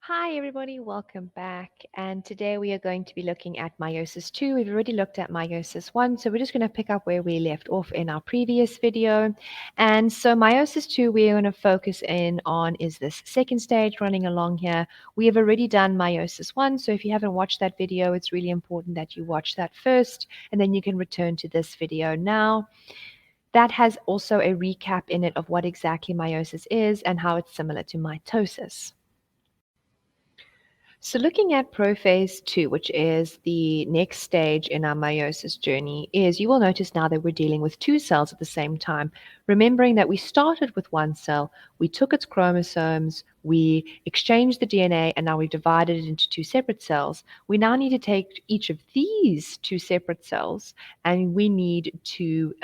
Hi everybody, welcome back. And today we are going to be looking at meiosis 2. We've already looked at meiosis 1, so we're just going to pick up where we left off in our previous video. And so meiosis 2 we're going to focus in on is this second stage running along here. We have already done meiosis 1, so if you haven't watched that video, it's really important that you watch that first, and then you can return to this video now. That has also a recap in it of what exactly meiosis is and how it's similar to mitosis. So looking at prophase 2, which is the next stage in our meiosis journey, is you will notice now that we're dealing with two cells at the same time, remembering that we started with one cell, we took its chromosomes, we exchanged the DNA, and now we've divided it into two separate cells. We now need to take each of these two separate cells and we need to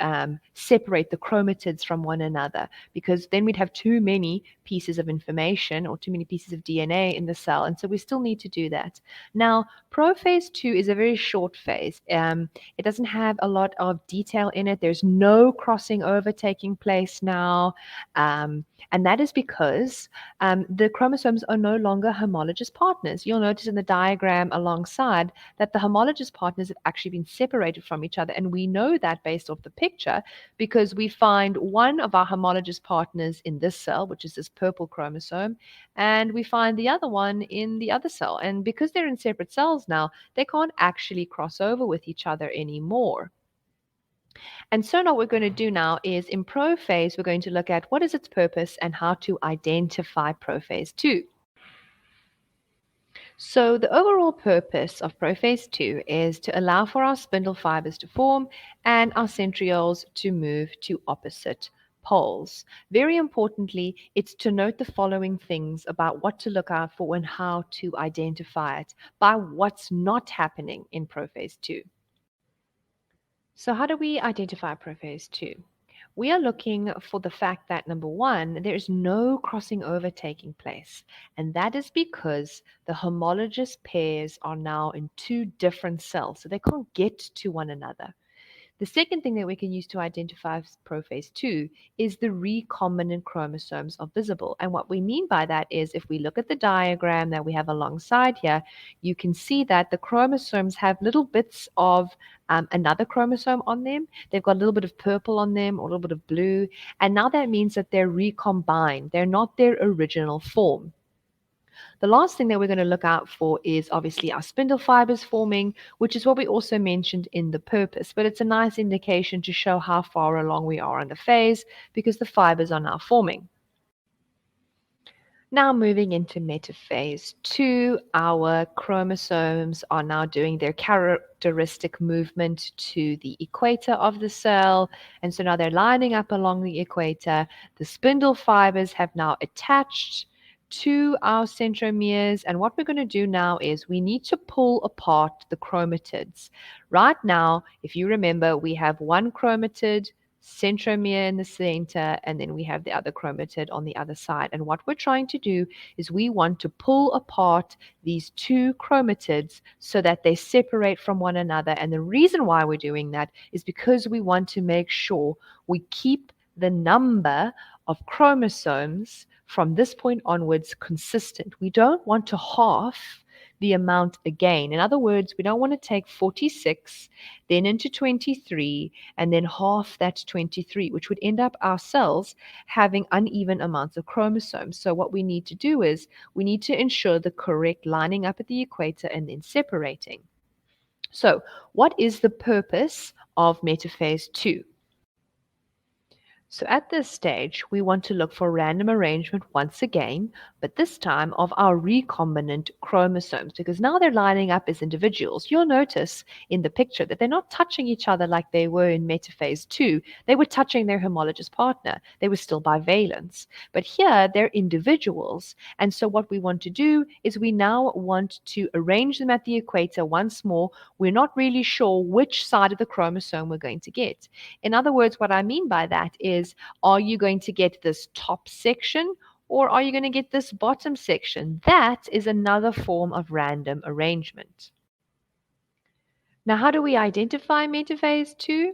separate the chromatids from one another, because then we'd have too many pieces of information or too many pieces of DNA in the cell, and so we still need to do that. Now, prophase 2 is a very short phase. It doesn't have a lot of detail in it. There's no crossing over taking place now, and that is because the chromosomes are no longer homologous partners. You'll notice in the diagram alongside that the homologous partners have actually been separated from each other, and we know that based off the picture because we find one of our homologous partners in this cell, which is this purple chromosome, and we find the other one in the other cell. And because they're in separate cells now, they can't actually cross over with each other anymore. And so now what we're going to do now is in prophase, we're going to look at what is its purpose and how to identify prophase 2. So the overall purpose of prophase 2 is to allow for our spindle fibers to form and our centrioles to move to opposite poles. Very importantly, it's to note the following things about what to look out for and how to identify it by what's not happening in prophase 2. So how do we identify prophase 2? We are looking for the fact that, number one, there is no crossing over taking place. And that is because the homologous pairs are now in two different cells, so they can't get to one another. The second thing that we can use to identify prophase 2 is the recombinant chromosomes are visible. And what we mean by that is if we look at the diagram that we have alongside here, you can see that the chromosomes have little bits of another chromosome on them. They've got a little bit of purple on them or a little bit of blue. And now that means that they're recombined. They're not their original form. The last thing that we're going to look out for is obviously our spindle fibers forming, which is what we also mentioned in the purpose, but it's a nice indication to show how far along we are in the phase because the fibers are now forming. Now moving into metaphase 2, our chromosomes are now doing their characteristic movement to the equator of the cell, and so now they're lining up along the equator. The spindle fibers have now attached to our centromeres, and what we're going to do now is we need to pull apart the chromatids. Right now, if you remember, we have one chromatid, centromere in the center, and then we have the other chromatid on the other side. And what we're trying to do is we want to pull apart these two chromatids so that they separate from one another. And the reason why we're doing that is because we want to make sure we keep the number of chromosomes from this point onwards consistent. We don't want to half the amount again. In other words, we don't want to take 46, then into 23, and then half that 23, which would end up our cells having uneven amounts of chromosomes. So what we need to do is we need to ensure the correct lining up at the equator and then separating. So what is the purpose of metaphase 2? So at this stage, we want to look for random arrangement once again, but this time of our recombinant chromosomes, because now they're lining up as individuals. You'll notice in the picture that they're not touching each other like they were in metaphase 2. They were touching their homologous partner. They were still bivalents. But here, they're individuals. And so what we want to do is we now want to arrange them at the equator once more. We're not really sure which side of the chromosome we're going to get. In other words, what I mean by that is, are you going to get this top section or are you going to get this bottom section? That is another form of random arrangement. Now, how do we identify metaphase 2?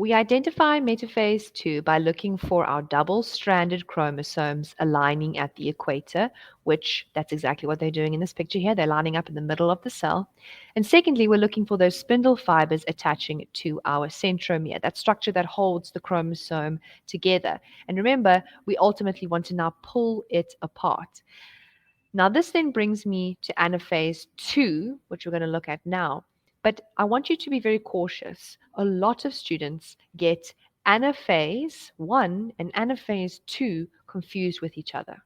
We identify metaphase 2 by looking for our double-stranded chromosomes aligning at the equator, which that's exactly what they're doing in this picture here. They're lining up in the middle of the cell. And secondly, we're looking for those spindle fibers attaching to our centromere, that structure that holds the chromosome together. And remember, we ultimately want to now pull it apart. Now, this then brings me to anaphase 2, which we're going to look at now. But I want you to be very cautious. A lot of students get anaphase 1 and anaphase 2 confused with each other.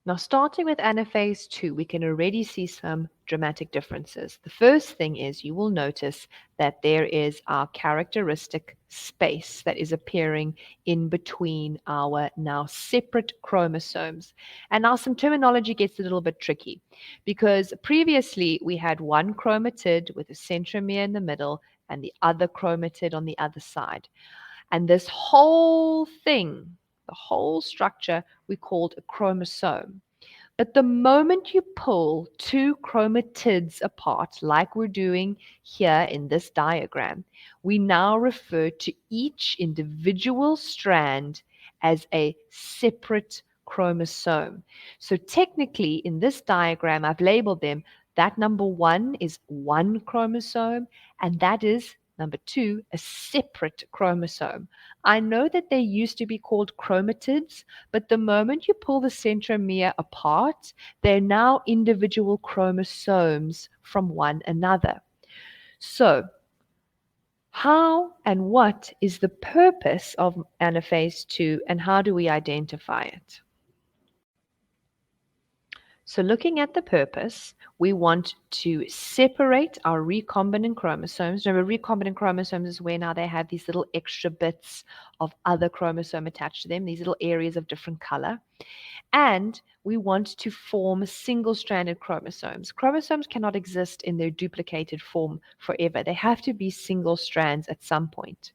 Now, starting with anaphase 2, we can already see some dramatic differences. The first thing is you will notice that there is our characteristic space that is appearing in between our now separate chromosomes. And now some terminology gets a little bit tricky because previously we had one chromatid with a centromere in the middle and the other chromatid on the other side. And this whole thing, the whole structure, we called a chromosome. But the moment you pull two chromatids apart, like we're doing here in this diagram, we now refer to each individual strand as a separate chromosome. So technically, in this diagram, I've labeled them. That number 1 is one chromosome, and that is number 2, a separate chromosome. I know that they used to be called chromatids, but the moment you pull the centromere apart, they're now individual chromosomes from one another. So, how and what is the purpose of anaphase 2 and how do we identify it? So looking at the purpose, we want to separate our recombinant chromosomes. Remember, recombinant chromosomes is where now they have these little extra bits of other chromosome attached to them, these little areas of different color. And we want to form single-stranded chromosomes. Chromosomes cannot exist in their duplicated form forever. They have to be single strands at some point.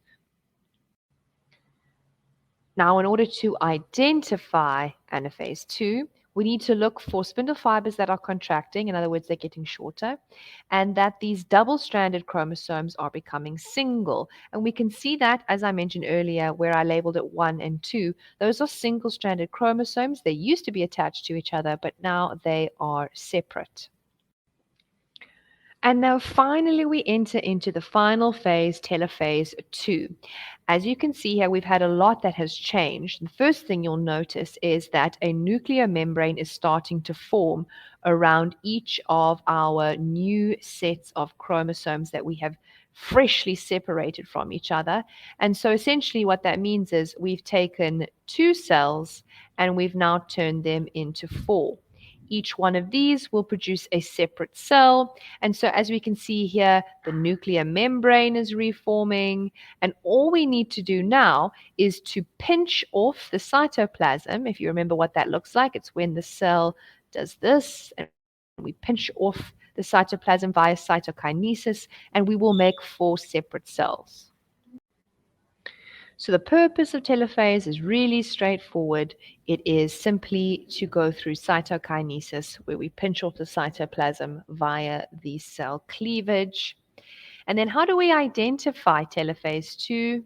Now, in order to identify anaphase 2, we need to look for spindle fibers that are contracting, in other words, they're getting shorter, and that these double-stranded chromosomes are becoming single. And we can see that, as I mentioned earlier, where I labeled it 1 and 2, those are single-stranded chromosomes. They used to be attached to each other, but now they are separate. And now finally we enter into the final phase, telophase 2. As you can see here, we've had a lot that has changed. The first thing you'll notice is that a nuclear membrane is starting to form around each of our new sets of chromosomes that we have freshly separated from each other. And so essentially what that means is we've taken 2 cells and we've now turned them into 4. Each one of these will produce a separate cell. And so as we can see here, the nuclear membrane is reforming. And all we need to do now is to pinch off the cytoplasm. If you remember what that looks like, it's when the cell does this and we pinch off the cytoplasm via cytokinesis, and we will make 4 separate cells. So the purpose of telophase is really straightforward. It is simply to go through cytokinesis, where we pinch off the cytoplasm via the cell cleavage. And then how do we identify telophase 2?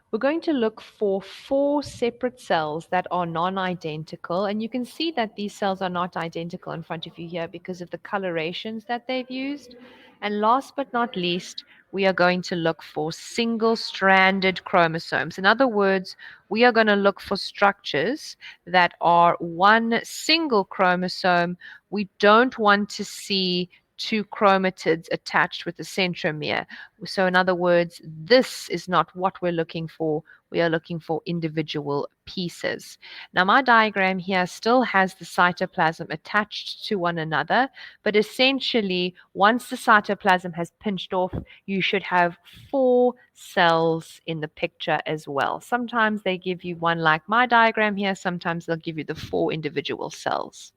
We're going to look for 4 separate cells that are non-identical. And you can see that these cells are not identical in front of you here because of the colorations that they've used. And last but not least, we are going to look for single-stranded chromosomes. In other words, we are going to look for structures that are one single chromosome. We don't want to see 2 chromatids attached with the centromere. So in other words, this is not what we're looking for. We are looking for individual pieces. Now my diagram here still has the cytoplasm attached to one another, but essentially once the cytoplasm has pinched off, you should have 4 cells in the picture as well. Sometimes they give you one like my diagram here, sometimes they'll give you the 4 individual cells.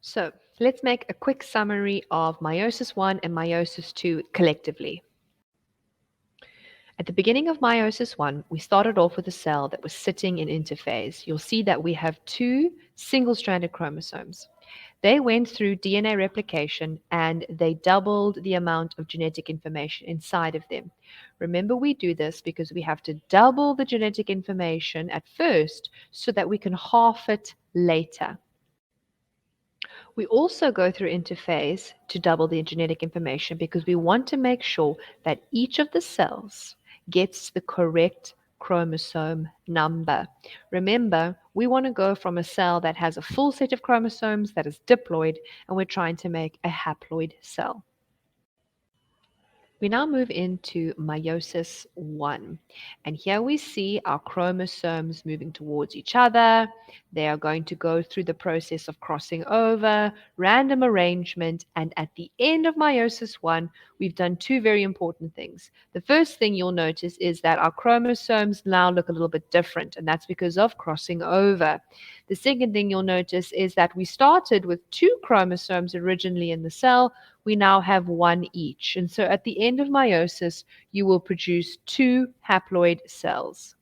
So let's make a quick summary of meiosis 1 and meiosis 2 collectively. At the beginning of meiosis 1, we started off with a cell that was sitting in interphase. You'll see that we have 2 single-stranded chromosomes. They went through DNA replication and they doubled the amount of genetic information inside of them. Remember, we do this because we have to double the genetic information at first so that we can half it later. We also go through interphase to double the genetic information because we want to make sure that each of the cells gets the correct chromosome number. Remember, we want to go from a cell that has a full set of chromosomes that is diploid, and we're trying to make a haploid cell. We now move into meiosis 1. And here we see our chromosomes moving towards each other. They are going to go through the process of crossing over, random arrangement, and at the end of meiosis 1, we've done two very important things. The first thing you'll notice is that our chromosomes now look a little bit different, and that's because of crossing over. The second thing you'll notice is that we started with 2 chromosomes originally in the cell. We now have 1 each. And so at the end of meiosis, you will produce 2 haploid cells.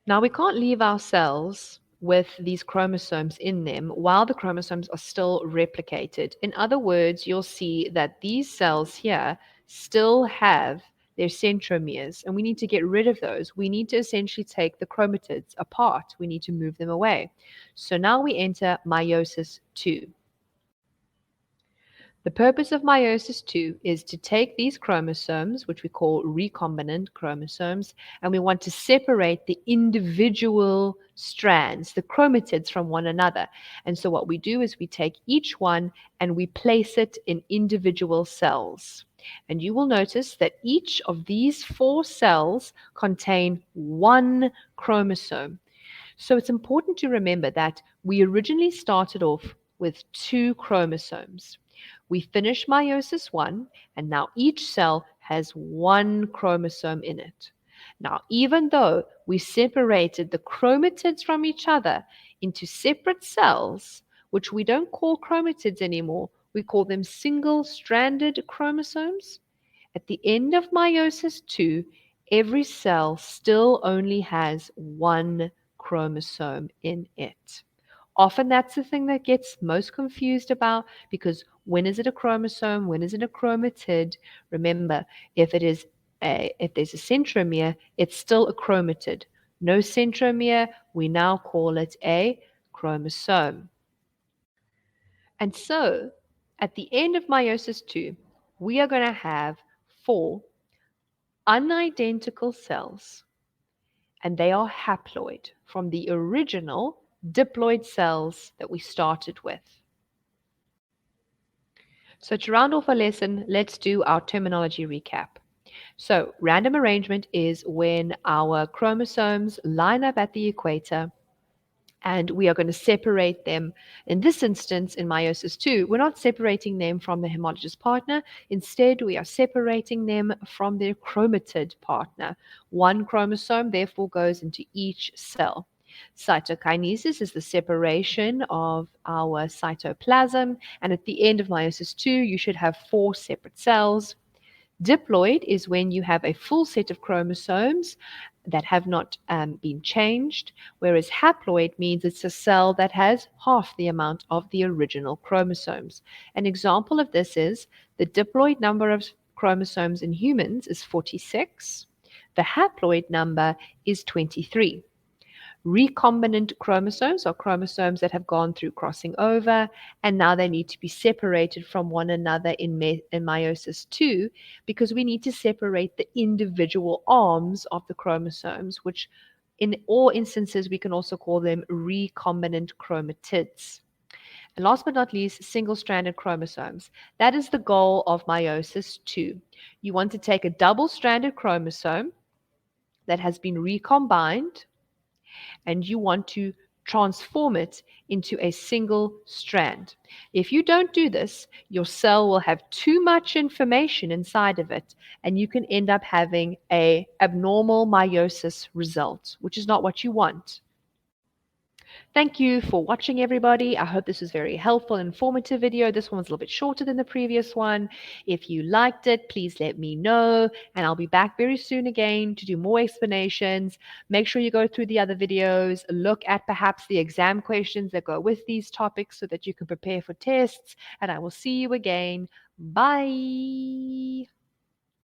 Now, we can't leave our cells with these chromosomes in them while the chromosomes are still replicated. In other words, you'll see that these cells here still have their centromeres, and we need to get rid of those. We need to essentially take the chromatids apart. We need to move them away. So now we enter meiosis 2. The purpose of meiosis 2 is to take these chromosomes, which we call recombinant chromosomes, and we want to separate the individual strands, the chromatids, from one another. And so what we do is we take each one and we place it in individual cells. And you will notice that each of these 4 cells contain 1 chromosome. So it's important to remember that we originally started off with 2 chromosomes. We finished meiosis 1, and now each cell has 1 chromosome in it. Now, even though we separated the chromatids from each other into separate cells, which we don't call chromatids anymore, we call them single-stranded chromosomes, at the end of meiosis 2, every cell still only has 1 chromosome in it. Often that's the thing that gets most confused about, because when is it a chromosome? When is it a chromatid? Remember, if there's a centromere, it's still a chromatid. No centromere, we now call it a chromosome. And so, at the end of meiosis 2, we are going to have 4 unidentical cells, and they are haploid from the original diploid cells that we started with. So to round off our lesson, let's do our terminology recap. So random arrangement is when our chromosomes line up at the equator and we are going to separate them. In this instance, in meiosis 2, we're not separating them from the homologous partner. Instead, we are separating them from their chromatid partner. 1 chromosome, therefore, goes into each cell. Cytokinesis is the separation of our cytoplasm, and at the end of meiosis 2, you should have 4 separate cells. Diploid is when you have a full set of chromosomes that have not been changed, whereas haploid means it's a cell that has half the amount of the original chromosomes. An example of this is the diploid number of chromosomes in humans is 46. The haploid number is 23. Recombinant chromosomes are chromosomes that have gone through crossing over, and now they need to be separated from one another in meiosis 2, because we need to separate the individual arms of the chromosomes, which in all instances we can also call them recombinant chromatids. And last but not least, single-stranded chromosomes. That is the goal of meiosis 2. You want to take a double-stranded chromosome that has been recombined, and you want to transform it into a single strand. If you don't do this, your cell will have too much information inside of it, and you can end up having an abnormal meiosis result, which is not what you want. Thank you for watching, everybody. I hope this was very helpful and informative video. This one was a little bit shorter than the previous one. If you liked it, please let me know, and I'll be back very soon again to do more explanations. Make sure you go through the other videos, look at perhaps the exam questions that go with these topics so that you can prepare for tests, and I will see you again. Bye.